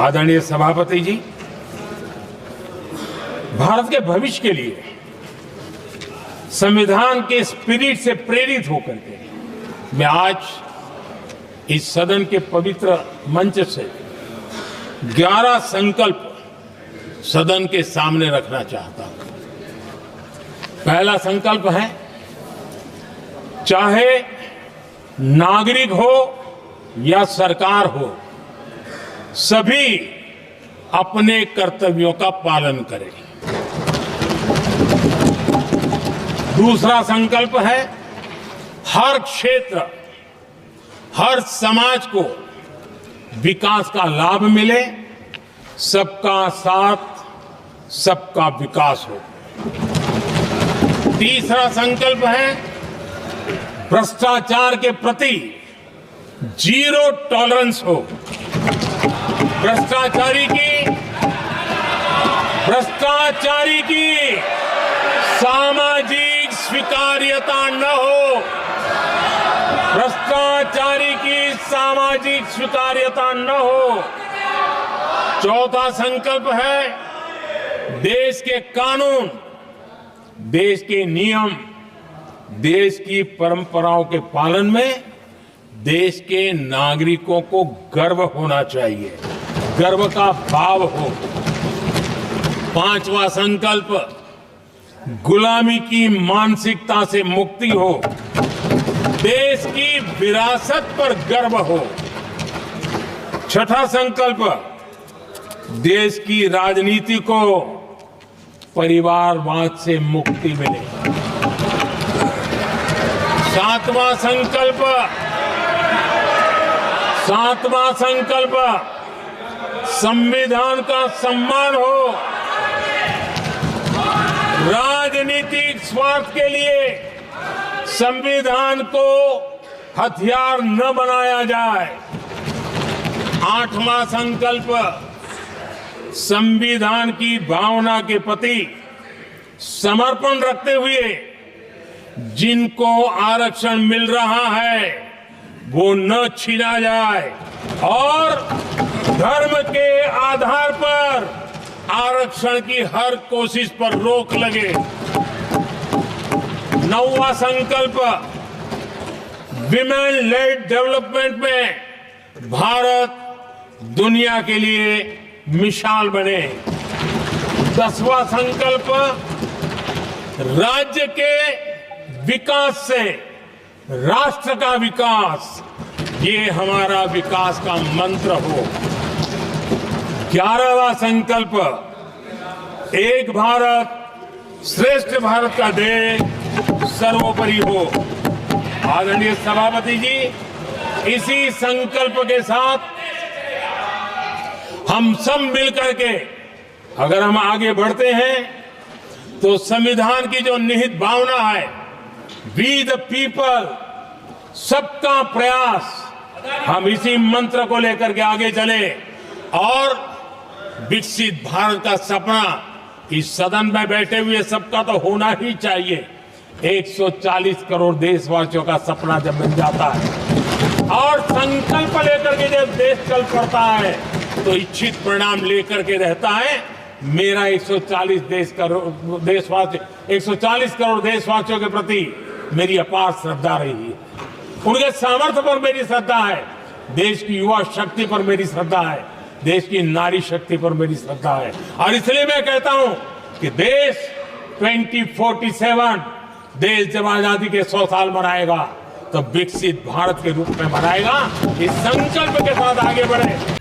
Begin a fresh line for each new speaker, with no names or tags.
आदरणीय सभापति जी, भारत के भविष्य के लिए संविधान के स्पिरिट से प्रेरित होकर के मैं आज इस सदन के पवित्र मंच से 11 संकल्प सदन के सामने रखना चाहता हूं। पहला संकल्प है, चाहे नागरिक हो या सरकार हो, सभी अपने कर्तव्यों का पालन करें। दूसरा संकल्प है, हर क्षेत्र, हर समाज को विकास का लाभ मिले, सबका साथ, सबका विकास हो। तीसरा संकल्प है, भ्रष्टाचार के प्रति जीरो टॉलरेंस हो। भ्रष्टाचारी की सामाजिक स्वीकार्यता न हो। भ्रष्टाचारी की सामाजिक स्वीकार्यता न हो। चौथा संकल्प है, देश के कानून, देश के नियम, देश की परंपराओं के पालन में देश के नागरिकों को गर्व होना चाहिए, गर्व का भाव हो। पांचवा संकल्प, गुलामी की मानसिकता से मुक्ति हो, देश की विरासत पर गर्व हो। छठा संकल्प, देश की राजनीति को परिवारवाद से मुक्ति मिले। सातवां संकल्प, संविधान का सम्मान हो। राजनीतिक स्वार्थ के लिए संविधान को हथियार न बनाया जाए। आठवां संकल्प, संविधान की भावना के प्रति समर्पण रखते हुए जिनको आरक्षण मिल रहा है वो न छीना जाए और धर्म के आधार पर आरक्षण की हर कोशिश पर रोक लगे। नौवां संकल्प, विमेन लेड डेवलपमेंट में भारत दुनिया के लिए मिसाल बने। 10वां संकल्प, राज्य के विकास से राष्ट्र का विकास, ये हमारा विकास का मंत्र हो। 11वां संकल्प, एक भारत श्रेष्ठ भारत का ध्येय सर्वोपरि हो। आदरणीय सभापति जी, इसी संकल्प के साथ हम सब मिलकर के अगर हम आगे बढ़ते हैं तो संविधान की जो निहित भावना है, वी द पीपल, सबका प्रयास, हम इसी मंत्र को लेकर के आगे चले और विकसित भारत का सपना इस सदन में बैठे हुए सबका तो होना ही चाहिए। 140 करोड़ देशवासियों का सपना जब बन जाता है और संकल्प लेकर के जब देश चल पड़ता है तो इच्छित परिणाम लेकर के रहता है। मेरा 140 करोड़ देशवासियों के प्रति मेरी अपार श्रद्धा रही है। उनके सामर्थ्य पर मेरी श्रद्धा है, देश की युवा शक्ति पर मेरी श्रद्धा है, देश की नारी शक्ति पर मेरी श्रद्धा है। और इसलिए मैं कहता हूं कि देश 2047 देश जब आजादी के 100 साल मनाएगा तो विकसित भारत के रूप में मनाएगा। इस संकल्प के साथ आगे बढ़े।